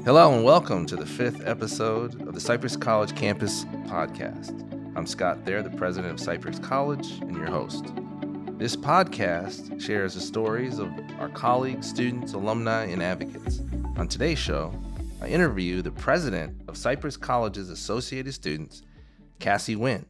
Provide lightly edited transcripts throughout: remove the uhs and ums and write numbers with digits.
Hello and welcome to the 5th episode of the Cypress College Campus Podcast. I'm Scott Thayer, the president of Cypress College and your host. This podcast shares the stories of our colleagues, students, alumni, and advocates. On today's show, I interview the president of Cypress College's Associated Students, Kassy Nguyen.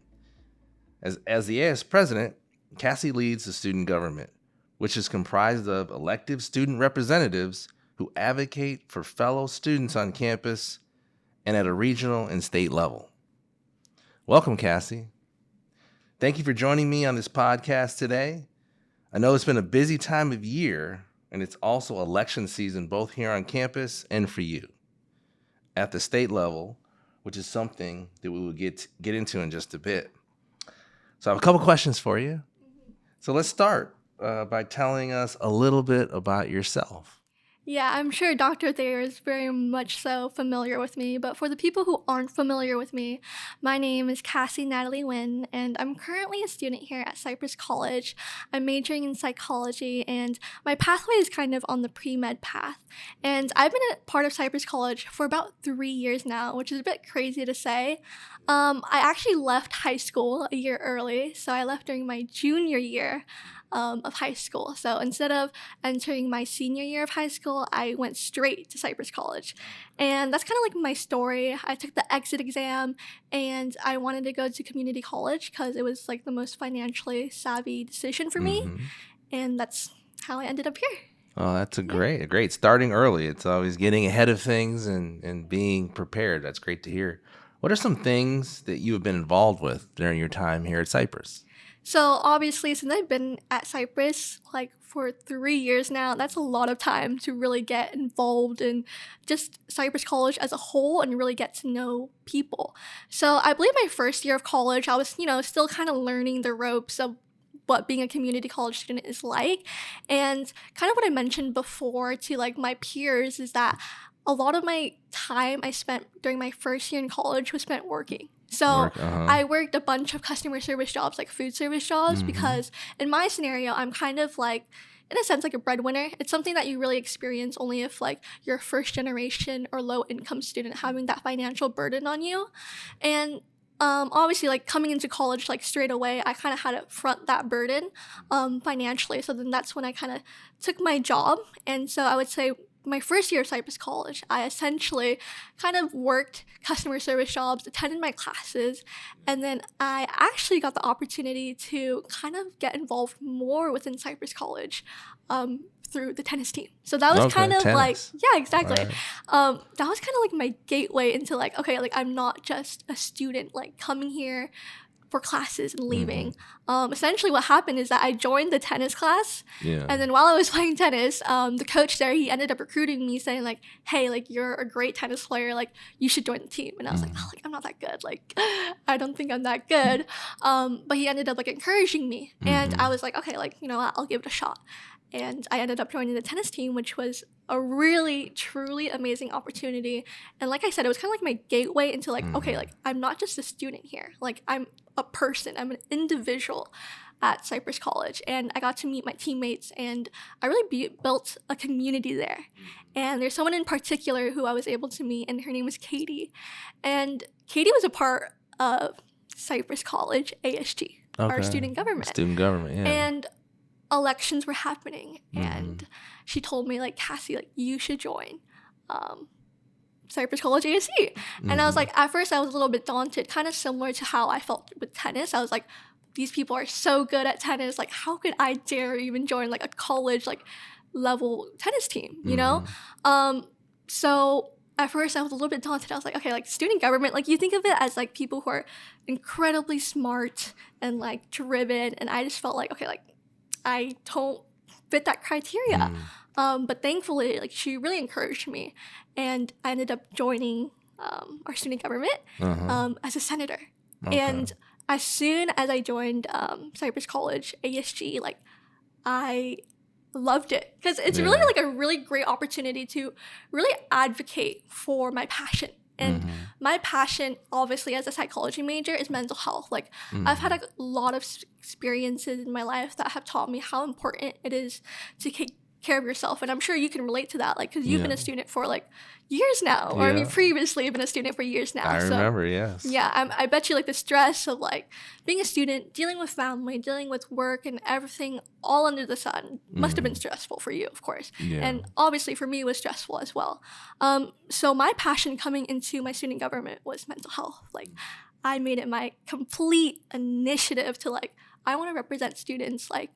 As the AS president, Kassy leads the student government, which is comprised of elective student representatives who advocate for fellow students on campus and at a regional and state level. Welcome, Kassy. Thank you for joining me on this podcast today. I know it's been a busy time of year, and it's also election season both here on campus and for you at the state level, which is something that we will get into in just a bit. So I have a couple questions for you. So let's start by telling us a little bit about yourself. Yeah, I'm sure Dr. Thayer is very much so familiar with me, but for the people who aren't familiar with me, my name is Kassy Nguyen, and I'm currently a student here at Cypress College. I'm majoring in psychology, and my pathway is kind of on the pre-med path. And I've been a part of Cypress College for about 3 years now, which is a bit crazy to say. I actually left high school a year early, so I left during my junior year of high school. So instead of entering my senior year of high school, I went straight to Cypress College. And that's kind of like my story. I took the exit exam and I wanted to go to community college because it was like the most financially savvy decision for me. And that's how I ended up here. Oh, that's a great starting early. It's always getting ahead of things and being prepared. That's great to hear. What are some things that you have been involved with during your time here at Cypress? So obviously, since I've been at Cypress like for 3 years now, that's a lot of time to really get involved in just Cypress College as a whole and really get to know people. So I believe my first year of college, I was, still kind of learning the ropes of what being a community college student is like. And kind of what I mentioned before to like my peers is that a lot of my time I spent during my first year in college was spent working. So I worked a bunch of customer service jobs, like food service jobs, because in my scenario, I'm kind of like, in a sense, like a breadwinner. It's something that you really experience only if like you're a first generation or low income student having that financial burden on you. And obviously, like coming into college, like straight away, I kind of had to front that burden financially. So then that's when I kind of took my job. And so I would say my first year of Cypress College, I essentially kind of worked customer service jobs, attended my classes, and then I actually got the opportunity to kind of get involved more within Cypress College through the tennis team. So that was kind of tennis. Like, yeah, exactly. Right. That was kind of like my gateway into like, okay, like I'm not just a student, like coming here for classes and leaving. Essentially what happened is that I joined the tennis class, and then while I was playing tennis, the coach there, he ended up recruiting me saying like, hey, like you're a great tennis player, like you should join the team. And I was like, oh, like I'm not that good, like I don't think I'm that good. But he ended up like encouraging me, and I was like, okay, like I'll give it a shot. And I ended up joining the tennis team, which was a really, truly amazing opportunity. And like I said, it was kind of like my gateway into like, okay, like I'm not just a student here. Like I'm a person. I'm an individual at Cypress College. And I got to meet my teammates, and I really built a community there. And there's someone in particular who I was able to meet, and her name was Katie. And Katie was a part of Cypress College ASG, our student government. Student government, yeah. And elections were happening, and she told me like, Kassy, like you should join Cypress College ASC. And I was like, at first I was a little bit daunted, kind of similar to how I felt with tennis. I was like, these people are so good at tennis, like how could I dare even join like a college like level tennis team, so at first I was a little bit daunted. I was like, okay, like student government, like you think of it as like people who are incredibly smart and like driven, and I just felt like, okay, like I don't fit that criteria. But thankfully, like she really encouraged me, and I ended up joining our student government as a senator. And as soon as I joined Cypress College ASG, like I loved it because it's really like a really great opportunity to really advocate for my passion. And my passion, obviously, as a psychology major, is mental health. Like, I've had a lot of experiences in my life that have taught me how important it is to care of yourself. And I'm sure you can relate to that, like, because you've Yeah. been a student for like years now, or I mean, Yeah. previously been a student for years now. I So remember, yes. yeah, I bet you like the stress of like being a student, dealing with family, dealing with work and everything all under the sun must have been stressful for you, of course. Yeah. And obviously for me it was stressful as well. So my passion coming into my student government was mental health. Like I made it my complete initiative to like, I want to represent students like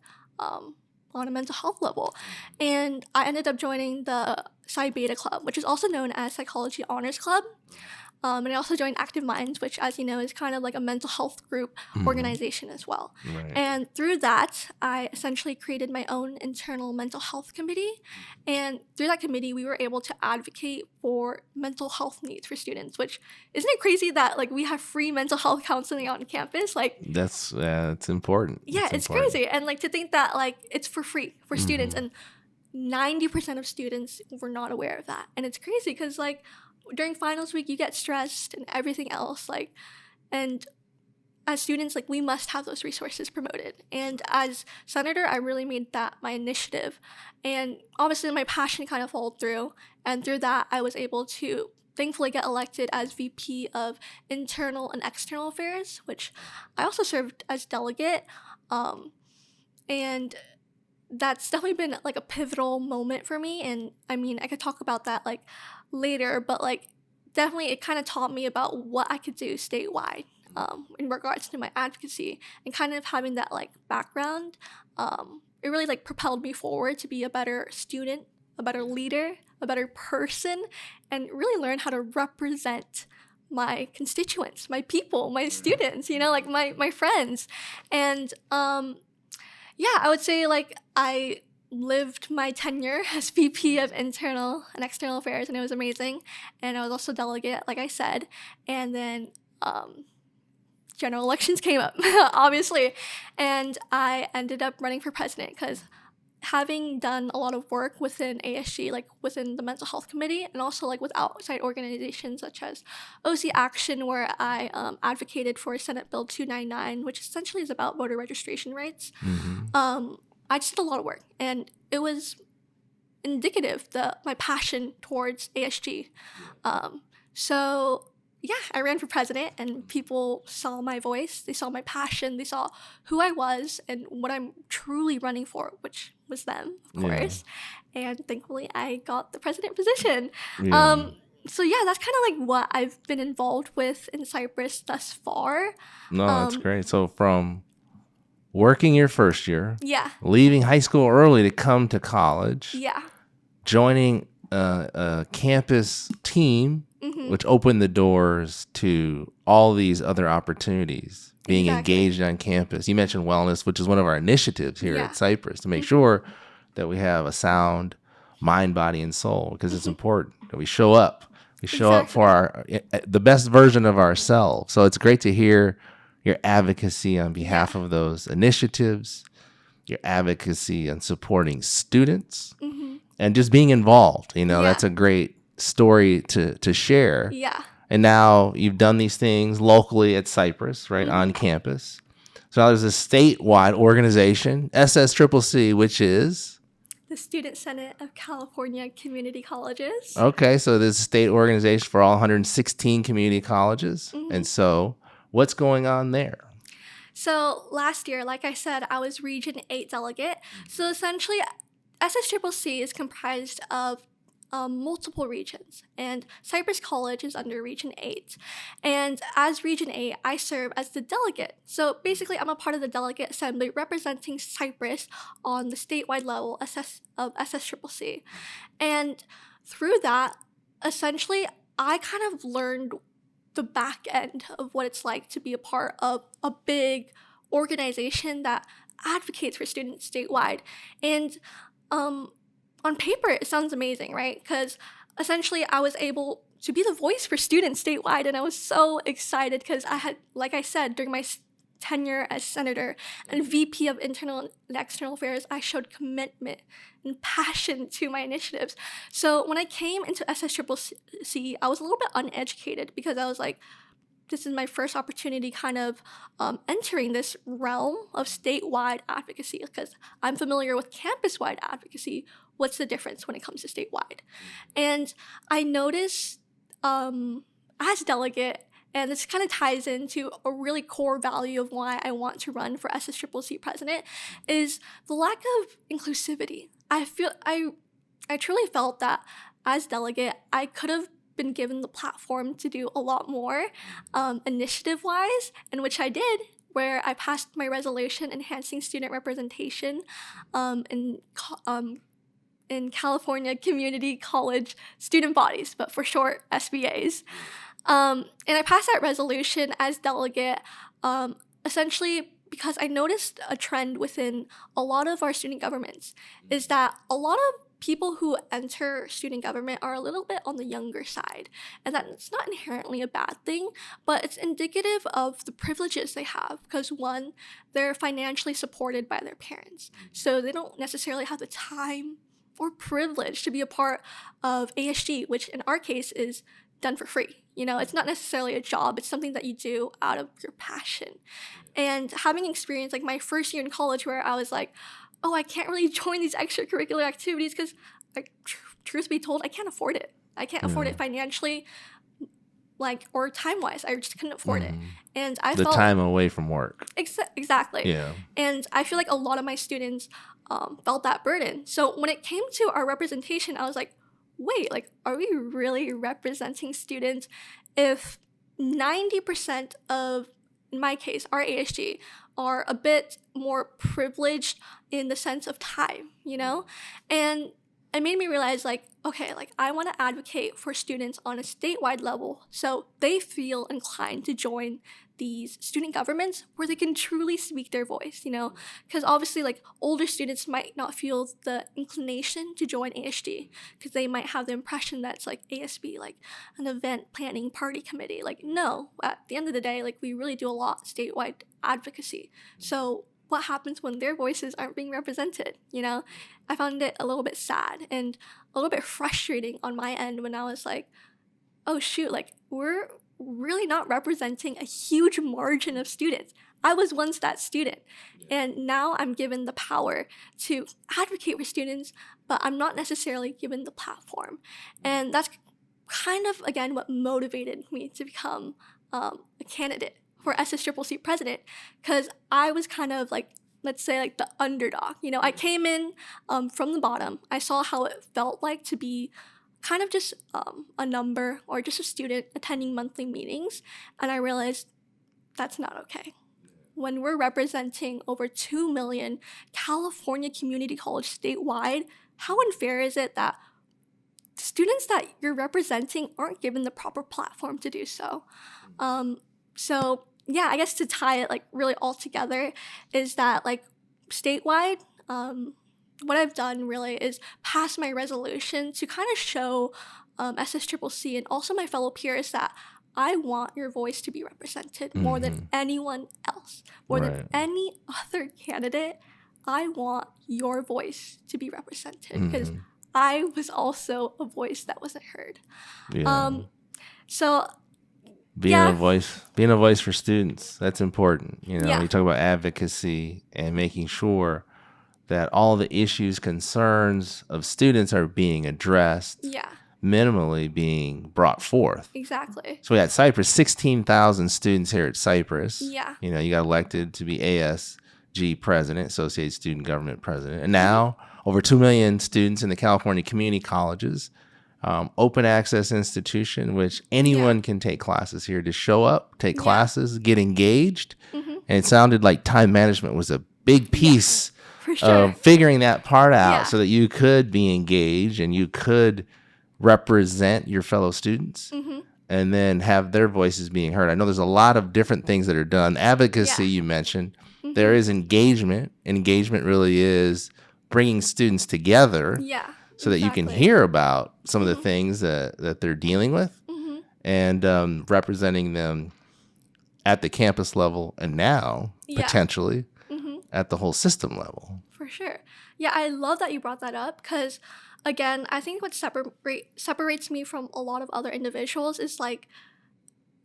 on a mental health level. And I ended up joining the Psi Beta Club, which is also known as Psychology Honors Club. And I also joined Active Minds, which, as you know, is kind of like a mental health group organization as well. Right. And through that, I essentially created my own internal mental health committee. And through that committee, we were able to advocate for mental health needs for students, which isn't it crazy that like we have free mental health counseling on campus? Like That's it's important. yeah, it's important. crazy. And like to think that like it's for free for students, and 90% of students were not aware of that. And it's crazy because like during finals week you get stressed and everything else, like, and as students like we must have those resources promoted. And as senator I really made that my initiative, and obviously my passion kind of followed through, and through that I was able to thankfully get elected as VP of Internal and External Affairs, which I also served as delegate. And that's definitely been like a pivotal moment for me. And I mean, I could talk about that like later, but like definitely it kind of taught me about what I could do statewide in regards to my advocacy, and kind of having that like background. It really like propelled me forward to be a better student, a better leader, a better person, and really learn how to represent my constituents, my people, my students, you know, like my friends. And yeah, I would say like I lived my tenure as VP of Internal and External Affairs, and it was amazing. And I was also delegate, like I said. And then general elections came up, obviously. And I ended up running for president because having done a lot of work within ASG, like within the mental health committee, and also like with outside organizations such as OC Action, where I advocated for Senate Bill 299, which essentially is about voter registration rights. I just did a lot of work, and it was indicative my passion towards ASG. So yeah, I ran for president, and people saw my voice, they saw my passion, they saw who I was and what I'm truly running for, which was them, of course. And thankfully I got the president position. So yeah, that's kind of like what I've been involved with in Cypress thus far. No, that's great. So from working your first year, leaving high school early to come to college, joining a campus team, which opened the doors to all these other opportunities, being engaged on campus. You mentioned wellness, which is one of our initiatives here at Cypress, to make sure that we have a sound mind, body, and soul, because it's important that we show up. We show up for the best version of ourselves. So it's great to hear your advocacy on behalf of those initiatives, your advocacy on supporting students, and just being involved. You know, that's a great story to share. Yeah. And now you've done these things locally at Cypress, right, on campus. So now there's a statewide organization, SSCCC, which is the Student Senate of California Community Colleges. Okay, so there's a state organization for all 116 community colleges. And so what's going on there? So last year, like I said, I was Region 8 delegate. So essentially, SSCCC is comprised of multiple regions, and Cypress College is under Region 8. And as Region 8, I serve as the delegate. So basically, I'm a part of the delegate assembly representing Cypress on the statewide level of SSCCC. And through that, essentially, I kind of learned the back end of what it's like to be a part of a big organization that advocates for students statewide. And on paper, it sounds amazing, right? Because essentially I was able to be the voice for students statewide, and I was so excited because I had, like I said, during my tenure as senator and VP of Internal and External Affairs, I showed commitment and passion to my initiatives. So when I came into SSCCC, I was a little bit uneducated because I was like, this is my first opportunity kind of entering this realm of statewide advocacy, because I'm familiar with campus-wide advocacy. What's the difference when it comes to statewide? And I noticed as delegate, and this kind of ties into a really core value of why I want to run for SSCCC president, is the lack of inclusivity. I truly felt that as delegate, I could have been given the platform to do a lot more initiative-wise, and which I did, where I passed my resolution enhancing student representation in California Community College student bodies, but for short, SBAs. And I passed that resolution as delegate, essentially because I noticed a trend within a lot of our student governments, is that a lot of people who enter student government are a little bit on the younger side. And that's not inherently a bad thing, but it's indicative of the privileges they have. Because one, they're financially supported by their parents. So they don't necessarily have the time or privilege to be a part of ASG, which in our case is done for free. You know, it's not necessarily a job. It's something that you do out of your passion. And having experience like my first year in college where I was like, oh, I can't really join these extracurricular activities because, like, truth be told, I can't afford it. I can't afford it financially, like, or time-wise. I just couldn't afford it. And I felt... The time away from work. Exactly. Yeah. And I feel like a lot of my students felt that burden. So when it came to our representation, I was like, wait, like, are we really representing students if 90% of, in my case, our ASG, are a bit more privileged in the sense of time, you know? And it made me realize, like, okay, like, I want to advocate for students on a statewide level so they feel inclined to join these student governments where they can truly speak their voice, you know? Because obviously, like, older students might not feel the inclination to join ASD because they might have the impression that it's like ASB, like an event planning party committee. Like, no, at the end of the day, like, we really do a lot statewide advocacy. So what happens when their voices aren't being represented, you know? I found it a little bit sad and a little bit frustrating on my end when I was like, oh shoot, like, we're really not representing a huge margin of students. I was once that student, and now I'm given the power to advocate for students, but I'm not necessarily given the platform. And that's kind of, again, what motivated me to become a candidate for SSCCC president, because I was kind of like, let's say, like the underdog. You know, I came in from the bottom. I saw how it felt like to be kind of just a number or just a student attending monthly meetings, and I realized that's not okay. When we're representing over 2 million California community college statewide, how unfair is it that students that you're representing aren't given the proper platform to do so? So yeah, I guess to tie it like really all together is that, like, statewide, what I've done really is pass my resolution to kind of show SSCCC and also my fellow peers that I want your voice to be represented more than anyone else, more than any other candidate. I want your voice to be represented because I was also a voice that wasn't heard. Yeah. So being a voice for students, that's important. You know, you talk about advocacy and making sure that all the issues, concerns of students are being addressed. Minimally being brought forth. Exactly. So we had Cypress, 16,000 students here at Cypress. You know, you got elected to be ASG president, Associated Student Government president. And now over 2 million students in the California community colleges, open access institution, which anyone can take classes here. To show up, take classes, get engaged. And it sounded like time management was a big piece of figuring that part out so that you could be engaged and you could represent your fellow students and then have their voices being heard. I know there's a lot of different things that are done. Advocacy, you mentioned. There is engagement. Engagement really is bringing students together so that you can hear about some of the things that they're dealing with and representing them at the campus level and now potentially at the whole system level. For sure. Yeah, I love that you brought that up because, again, I think what separates me from a lot of other individuals is, like,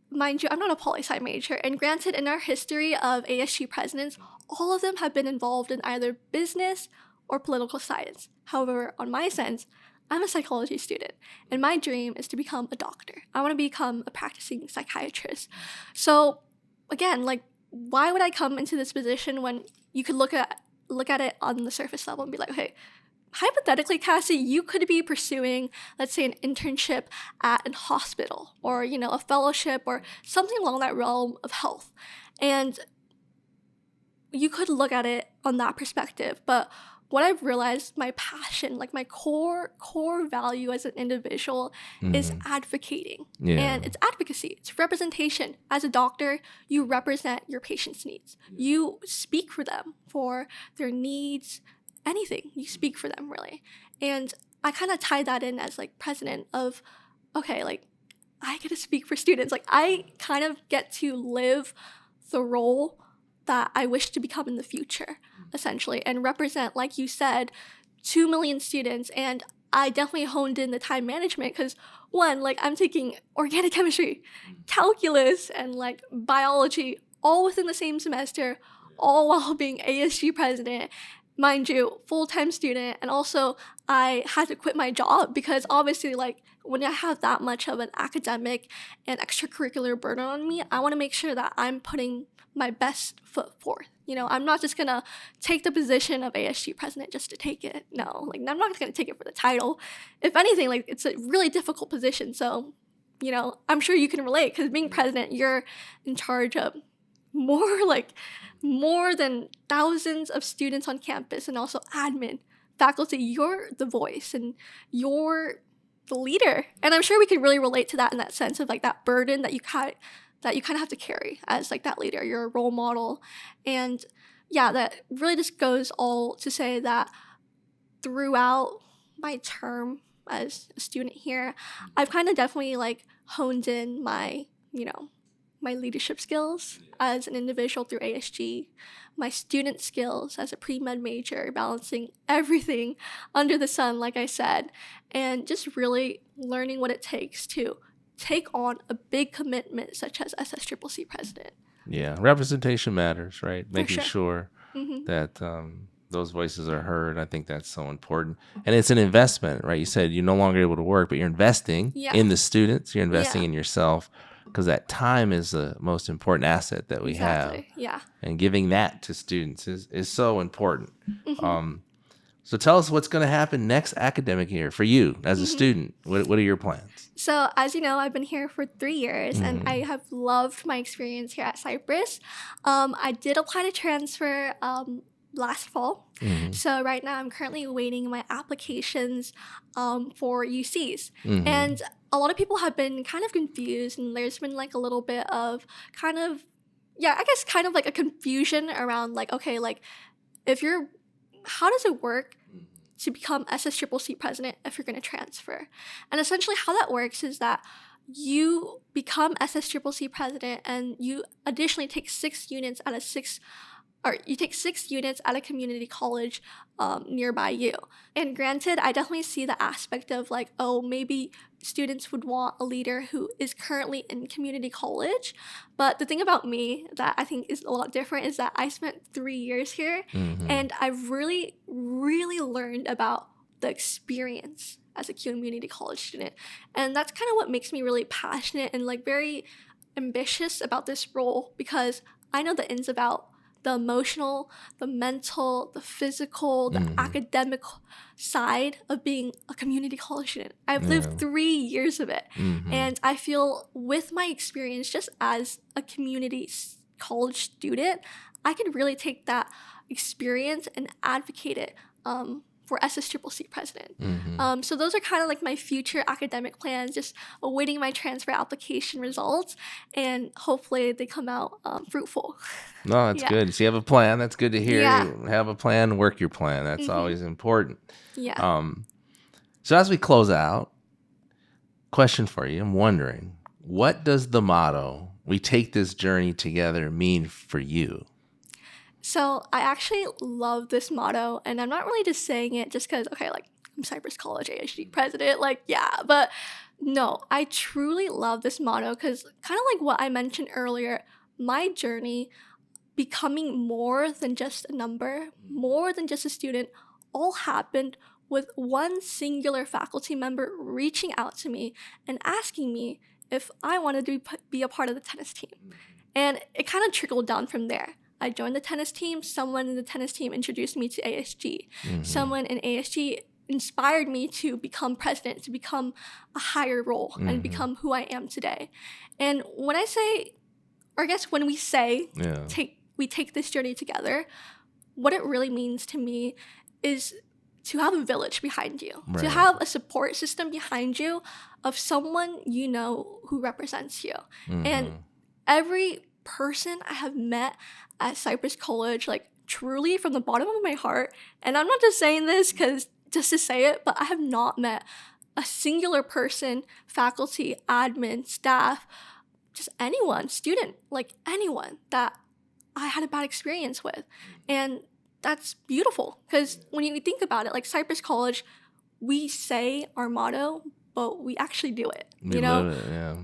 mind you, I'm not a poli-sci major, and granted, in our history of ASG presidents, all of them have been involved in either business or political science. However, on my sense, I'm a psychology student, and my dream is to become a doctor. I want to become a practicing psychiatrist. So, again, like, why would I come into this position when you could look at it on the surface level and be like, okay, hypothetically, Kassy, you could be pursuing, let's say, an internship at a hospital or, a fellowship or something along that realm of health. And you could look at it on that perspective. But what I've realized, my passion, like my core value as an individual is advocating. Yeah. And it's advocacy. It's representation. As a doctor, you represent your patient's needs. You speak for them, for their needs, anything. You speak for them, really. And I kind of tie that in as like president of, okay, like I get to speak for students. Like I kind of get to live the role that I wish to become in the future, essentially, and represent, like you said, 2 million students. And I definitely honed in the time management because, one, like I'm taking organic chemistry, calculus, and like biology all within the same semester, all while being ASG president. Mind you, full-time student, and also I had to quit my job because obviously, like, when I have that much of an academic and extracurricular burden on me, I want to make sure that I'm putting my best foot forth. I'm not just gonna take the position of ASG president just to take it. No, like I'm not gonna take it for the title. If anything, like it's a really difficult position. So, I'm sure you can relate because being president, you're in charge of more than thousands of students on campus and also admin, faculty. You're the voice and you're the leader. And I'm sure we can really relate to that in that sense of like that burden that you kind of have to carry as like that leader. You're a role model. And yeah, that really just goes all to say that throughout my term as a student here, I've kind of definitely like honed in my leadership skills as an individual through ASG, my student skills as a pre-med major, balancing everything under the sun, like I said, and just really learning what it takes to take on a big commitment such as SSCCC president. Yeah, representation matters, right? Making sure. that those voices are heard. I think that's so important. And it's an investment, right? You said you're no longer able to work, but you're investing in the students. You're investing in yourself because that time is the most important asset that we have. Yeah. And giving that to students is so important. So tell us what's going to happen next academic year for you as a student. What are your plans? So as you know, I've been here for 3 years and I have loved my experience here at Cypress. I did apply to transfer last fall. So right now I'm currently awaiting my applications for UCs. And a lot of people have been kind of confused and there's been like a little bit of kind of like a confusion around like, okay, like how does it work to become SSCCC president if you're going to transfer? And essentially how that works is that you become SSCCC president and you additionally take 6 units at a community college nearby you. And granted, I definitely see the aspect of like, oh, maybe students would want a leader who is currently in community college. But the thing about me that I think is a lot different is that I spent 3 years here and I've really, really learned about the experience as a community college student. And that's kind of what makes me really passionate and like very ambitious about this role because I know the ins and outs, the emotional, the mental, the physical, the academic side of being a community college student. I've lived 3 years of it. And I feel with my experience just as a community college student, I can really take that experience and advocate it for SSCCC president. So those are kind of like my future academic plans, just awaiting my transfer application results, and hopefully they come out fruitful. No, that's good. So you have a plan. That's good to hear. You have a plan, work your plan. That's always important. Yeah. So as we close out, question for you. I'm wondering, what does the motto, "We take this journey together," mean for you? So I actually love this motto, and I'm not really just saying it just because, okay, like I'm Cypress College ASG president, like, yeah, but No, I truly love this motto because kind of like what I mentioned earlier, my journey becoming more than just a number, more than just a student, all happened with one singular faculty member reaching out to me and asking me if I wanted to be a part of the tennis team. And it kind of trickled down from there. I joined the tennis team. Someone in the tennis team introduced me to ASG. Someone in ASG inspired me to become president, to become a higher role and become who I am today. And when I say, or I guess when we say, we take this journey together, what it really means to me is to have a village behind you, to have a support system behind you of someone you know who represents you. And every person I have met at Cypress College, like truly from the bottom of my heart, and I'm not just saying this just to say it, but I have not met a singular person, faculty, admin, staff, just anyone, student, like anyone that I had a bad experience with. And that's beautiful because when you think about it, like Cypress College, we say our motto, but we actually do it. We live it, yeah.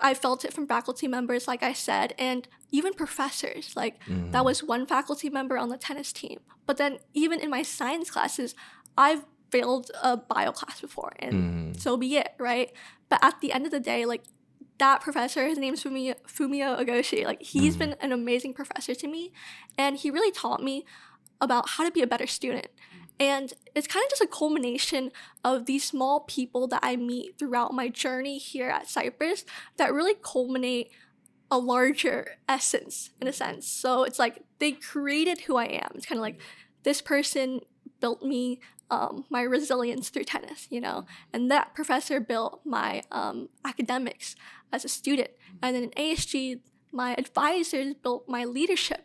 I felt it from faculty members, like I said, and even professors. Like that was one faculty member on the tennis team. But then even in my science classes, I've failed a bio class before, and so be it, right? But at the end of the day, like that professor, his name's Fumio Ogoshi, like he's been an amazing professor to me, and he really taught me about how to be a better student. And it's kind of just a culmination of these small people that I meet throughout my journey here at Cypress that really culminate a larger essence, in a sense. So it's like they created who I am. It's kind of like this person built me my resilience through tennis, you know, and that professor built my academics as a student. And then in ASG, my advisors built my leadership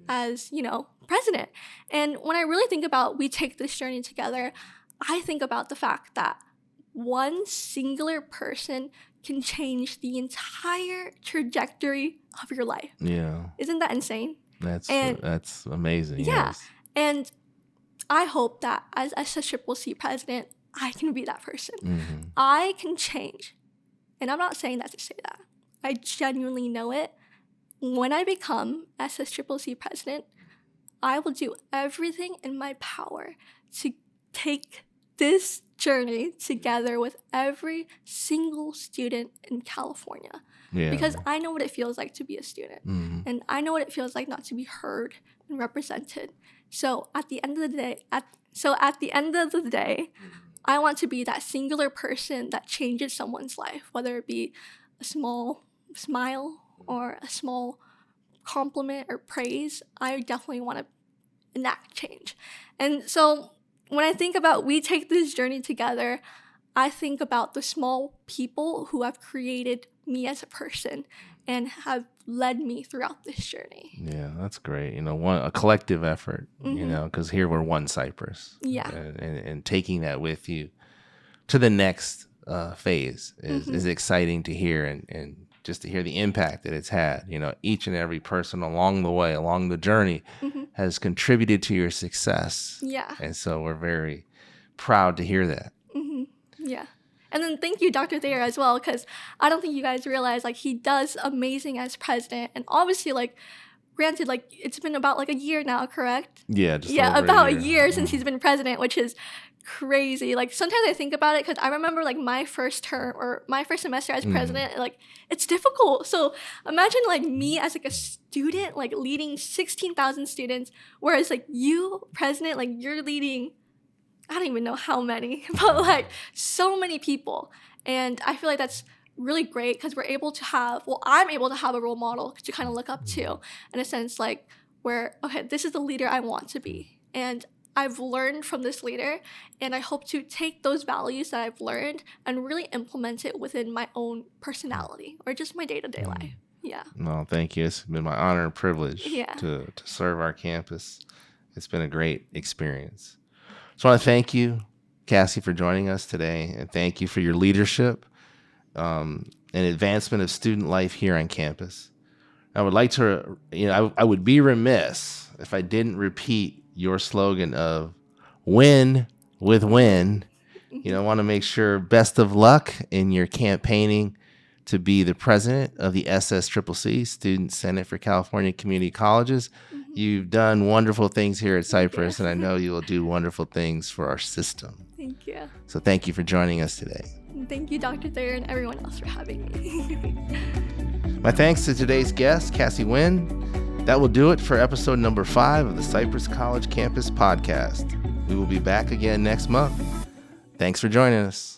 as, you know, president. And when I really think about we take this journey together, I think about the fact that one singular person can change the entire trajectory of your life. Yeah. Isn't that insane? That's amazing. Yeah. Yes. And I hope that as SSCCC president, I can be that person. I can change. And I'm not saying that to say that. I genuinely know it. When I become SSCCC president, I will do everything in my power to take this journey together with every single student in California. Yeah. Because I know what it feels like to be a student. And I know what it feels like not to be heard and represented. So at the end of the day, I want to be that singular person that changes someone's life, whether it be a small smile or a small compliment or praise. I definitely want to enact change. And so when I think about we take this journey together, I think about the small people who have created me as a person and have led me throughout this journey. Yeah, that's great. You know, a collective effort, you know, because here we're one Cypress. Yeah. And taking that with you to the next phase is exciting to hear and just to hear the impact that it's had. You know, each and every person along the way, along the journey has contributed to your success. Yeah. And so we're very proud to hear that. Yeah. And then thank you, Dr. Thayer, as well, because I don't think you guys realize, like, he does amazing as president. And obviously, like, granted, like, it's been about, like, a year now, correct? Yeah, about a year since he's been president, which is crazy. Like, sometimes I think about it because I remember, like, my first term or my first semester as president, like, it's difficult. So imagine, like, me as, like, a student, like, leading 16,000 students, whereas, like, you, president, like, you're leading, I don't even know how many, but like so many people. And I feel like that's really great because we're able to have, I'm able to have a role model to kind of look up to in a sense, like where, okay, this is the leader I want to be. And I've learned from this leader, and I hope to take those values that I've learned and really implement it within my own personality or just my day-to-day life. Yeah. No, thank you. It's been my honor and privilege to serve our campus. It's been a great experience. So I want to thank you, Kassy, for joining us today, and thank you for your leadership and advancement of student life here on campus. I would like to, I would be remiss if I didn't repeat your slogan of win with win I want to make sure best of luck in your campaigning to be the president of the SSCCC, Student Senate for California Community Colleges. You've done wonderful things here at Cypress, and I know you will do wonderful things for our system. Thank you. So thank you for joining us today. And thank you, Dr. Thayer, and everyone else for having me. My thanks to today's guest, Kassy Nguyen. That will do it for episode number 5 of the Cypress College Campus Podcast. We will be back again next month. Thanks for joining us.